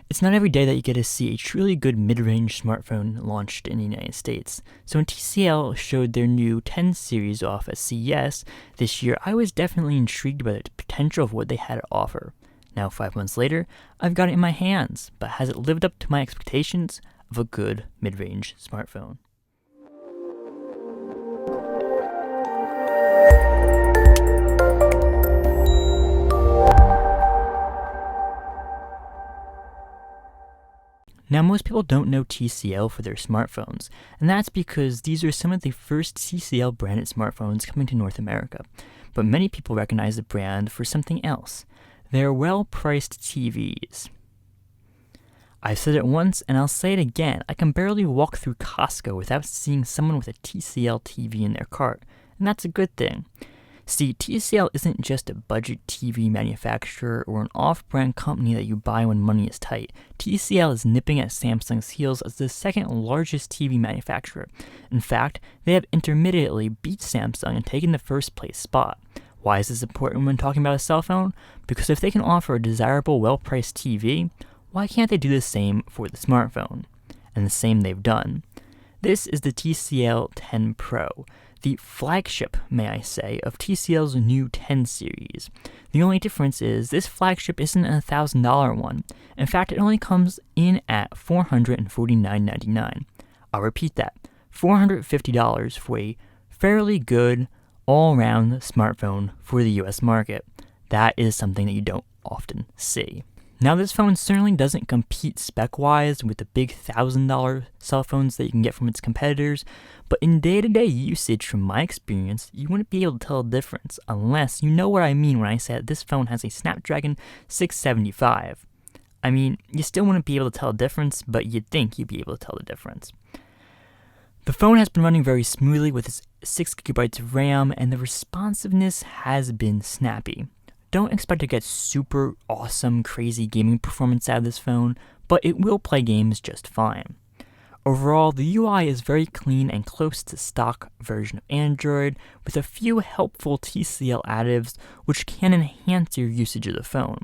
It's not every day that you get to see a truly good mid-range smartphone launched in the United States. So when TCL showed their new 10 series off at CES this year, I was definitely intrigued by the potential of what they had to offer. Now 5 months later, I've got it in my hands, but has it lived up to my expectations of a good mid-range smartphone? Now, most people don't know TCL for their smartphones, and that's because these are some of the first TCL branded smartphones coming to North America. But many people recognize the brand for something else. They're well-priced TVs. I've said it once, and I'll say it again. I can barely walk through Costco without seeing someone with a TCL TV in their cart, and that's a good thing. See, TCL isn't just a budget TV manufacturer or an off-brand company that you buy when money is tight. TCL is nipping at Samsung's heels as the second largest TV manufacturer. In fact, they have intermittently beat Samsung and taken the first place spot. Why is this important when talking about a cell phone? Because if they can offer a desirable, well-priced TV, why can't they do the same for the smartphone? And the same they've done. This is the TCL 10 Pro, the flagship, may I say, of TCL's new 10 series. The only difference is this flagship isn't a $1,000 one. In fact, it only comes in at $449.99. I'll repeat that, $450 for a fairly good, all-around smartphone for the US market. That is something that you don't often see. Now, this phone certainly doesn't compete spec-wise with the big $1,000 cell phones that you can get from its competitors, but in day-to-day usage, from my experience, you wouldn't be able to tell the difference unless you know what I mean when I say that this phone has a Snapdragon 675. I mean, you still wouldn't be able to tell the difference, but you'd think you'd be able to tell the difference. The phone has been running very smoothly with its 6GB of RAM, and the responsiveness has been snappy. Don't expect to get super awesome, crazy gaming performance out of this phone, but it will play games just fine. Overall, the UI is very clean and close to stock version of Android, with a few helpful TCL additives which can enhance your usage of the phone.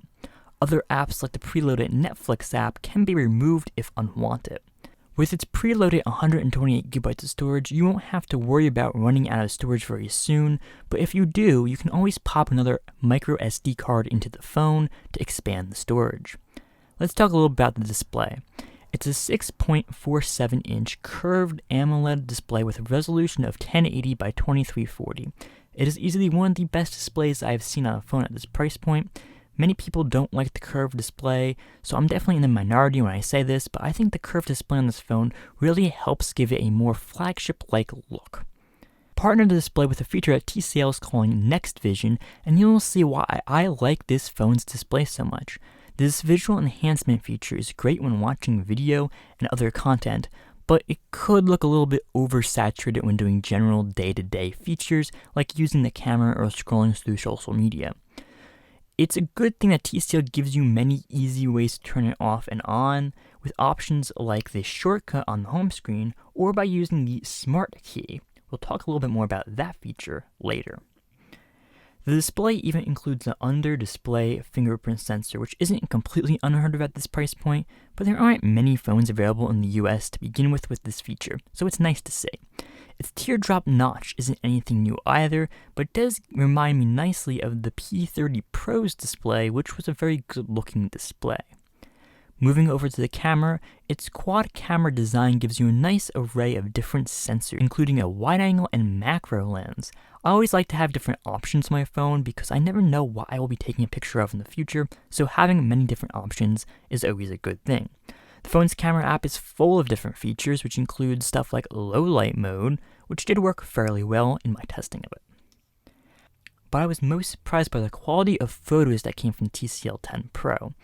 Other apps like the preloaded Netflix app can be removed if unwanted. With its preloaded 128GB of storage, you won't have to worry about running out of storage very soon, but if you do, you can always pop another micro SD card into the phone to expand the storage. Let's talk a little about the display. It's a 6.47-inch curved AMOLED display with a resolution of 1080 by 2340. It is easily one of the best displays I have seen on a phone at this price point. Many people don't like the curved display, so I'm definitely in the minority when I say this, but I think the curved display on this phone really helps give it a more flagship-like look. Partner the display with a feature that TCL is calling Next Vision, and you'll see why I like this phone's display so much. This visual enhancement feature is great when watching video and other content, but it could look a little bit oversaturated when doing general day-to-day features like using the camera or scrolling through social media. It's a good thing that TCL gives you many easy ways to turn it off and on, with options like this shortcut on the home screen or by using the Smart Key. We'll talk a little bit more about that feature later. The display even includes an under-display fingerprint sensor, which isn't completely unheard of at this price point, but there aren't many phones available in the US to begin with this feature, so it's nice to see. Its teardrop notch isn't anything new either, but does remind me nicely of the P30 Pro's display, which was a very good-looking display. Moving over to the camera, its quad camera design gives you a nice array of different sensors, including a wide-angle and macro lens. I always like to have different options on my phone because I never know what I will be taking a picture of in the future, so having many different options is always a good thing. The phone's camera app is full of different features, which include stuff like low light mode, which did work fairly well in my testing of it. But I was most surprised by the quality of photos that came from TCL 10 Pro.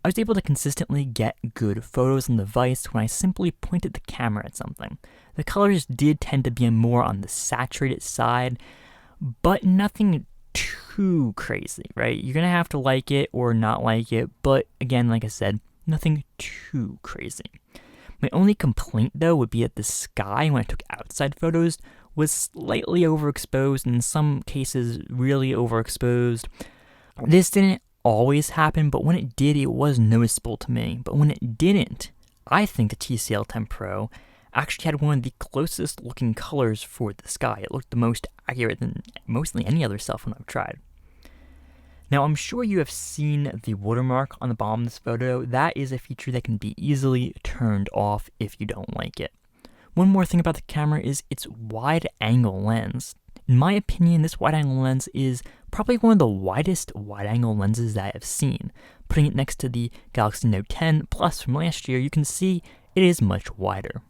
I was able to consistently get good photos on the device when I simply pointed the camera at something. The colors did tend to be more on the saturated side, but nothing too crazy, right? You're going to have to like it or not like it, but again, like I said, nothing too crazy. My only complaint, though, would be that the sky, when I took outside photos, was slightly overexposed, and in some cases, really overexposed. This didn't always happen, but when it did, it was noticeable to me. But when it didn't, I think the TCL 10 Pro actually had one of the closest looking colors for the sky. It looked the most accurate than mostly any other cell phone I've tried. Now, I'm sure you have seen the watermark on the bottom of this photo. That is a feature that can be easily turned off if you don't like it. One more thing about the camera is its wide-angle lens. In my opinion, this wide-angle lens is probably one of the widest wide-angle lenses that I have seen. Putting it next to the Galaxy Note 10 Plus from last year, you can see it is much wider.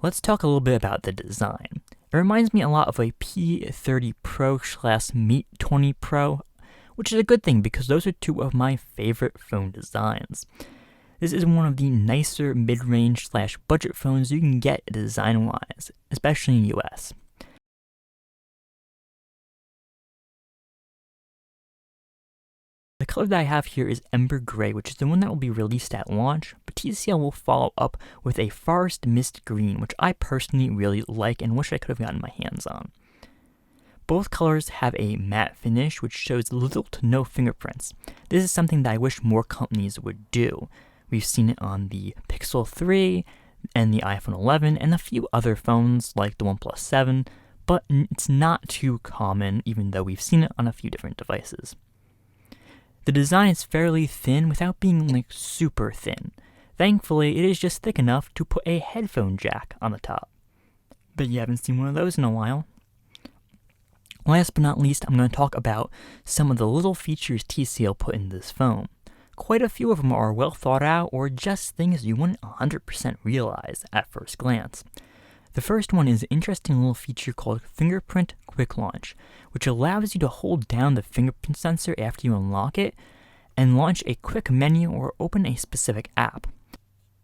Let's talk a little bit about the design. It reminds me a lot of a P30 Pro / Mate 20 Pro, which is a good thing because those are two of my favorite phone designs. This is one of the nicer mid-range / budget phones you can get design-wise, especially in the US. The color that I have here is Ember Gray, which is the one that will be released at launch, but TCL will follow up with a Forest Mist Green, which I personally really like and wish I could have gotten my hands on. Both colors have a matte finish, which shows little to no fingerprints. This is something that I wish more companies would do. We've seen it on the Pixel 3 and the iPhone 11 and a few other phones like the OnePlus 7, but it's not too common even though we've seen it on a few different devices. The design is fairly thin without being super thin. Thankfully, it is just thick enough to put a headphone jack on the top. But you haven't seen one of those in a while. Last but not least, I'm going to talk about some of the little features TCL put in this phone. Quite a few of them are well thought out or just things you wouldn't 100% realize at first glance. The first one is an interesting little feature called Fingerprint Quick Launch, which allows you to hold down the fingerprint sensor after you unlock it and launch a quick menu or open a specific app.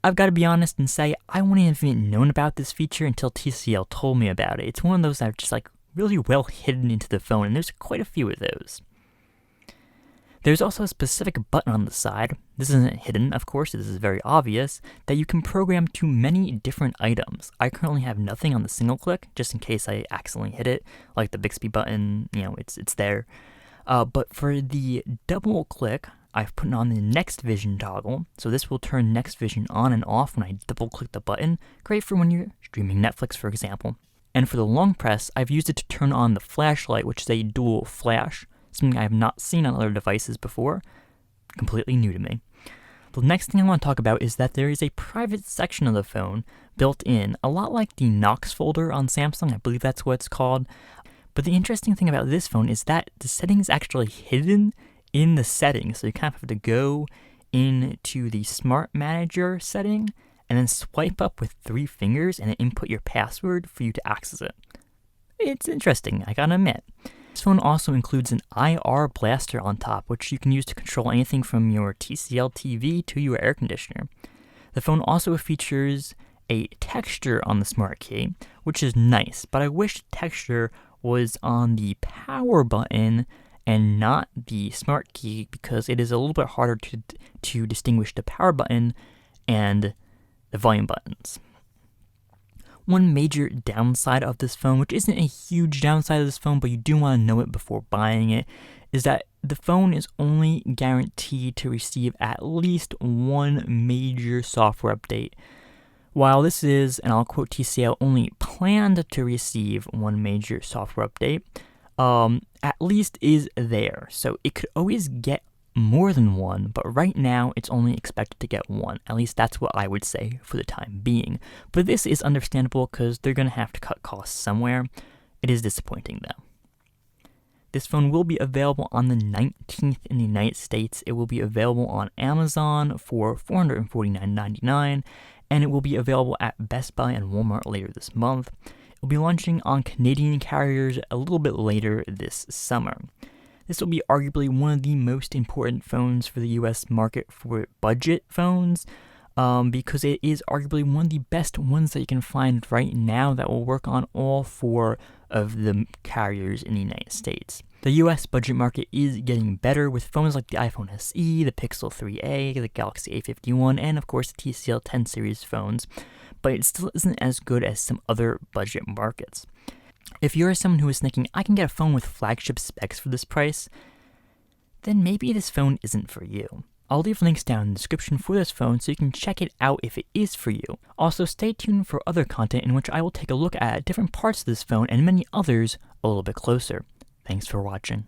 I've got to be honest and say I wouldn't have even known about this feature until TCL told me about it. It's one of those that are just really well hidden into the phone, and there's quite a few of those. There's also a specific button on the side, this isn't hidden of course, this is very obvious, that you can program to many different items. I currently have nothing on the single click, just in case I accidentally hit it, like the Bixby button, it's there. But for the double click, I've put on the Next Vision toggle, so this will turn Next Vision on and off when I double click the button, great for when you're streaming Netflix for example. And for the long press, I've used it to turn on the flashlight, which is a dual flash, something I have not seen on other devices before, completely new to me. The next thing I want to talk about is that there is a private section of the phone built in, a lot like the Knox folder on Samsung, I believe that's what it's called. But the interesting thing about this phone is that the setting is actually hidden in the settings, so you kind of have to go into the Smart Manager setting and then swipe up with 3 fingers and then input your password for you to access it. It's interesting, I gotta admit. This phone also includes an IR blaster on top, which you can use to control anything from your TCL TV to your air conditioner. The phone also features a texture on the smart key, which is nice, but I wish the texture was on the power button and not the smart key because it is a little bit harder to distinguish the power button and the volume buttons. One major downside of this phone, which isn't a huge downside of this phone, but you do want to know it before buying it, is that the phone is only guaranteed to receive at least one major software update. While this is, and I'll quote TCL, only planned to receive one major software update, at least is there. So it could always get more than one, but right now it's only expected to get one. At least that's what I would say for the time being. But this is understandable because they're going to have to cut costs somewhere. It is disappointing though. This phone will be available on the 19th in the United States. It will be available on Amazon for $449.99, and it will be available at Best Buy and Walmart later this month. It will be launching on Canadian carriers a little bit later this summer. This will be arguably one of the most important phones for the US market for budget phones, because it is arguably one of the best ones that you can find right now that will work on all 4 of the carriers in the United States. The US budget market is getting better with phones like the iPhone SE, the Pixel 3a, the Galaxy A51, and of course the TCL 10 series phones, but it still isn't as good as some other budget markets. If you're someone who is thinking, I can get a phone with flagship specs for this price, then maybe this phone isn't for you. I'll leave links down in the description for this phone so you can check it out if it is for you. Also, stay tuned for other content in which I will take a look at different parts of this phone and many others a little bit closer. Thanks for watching.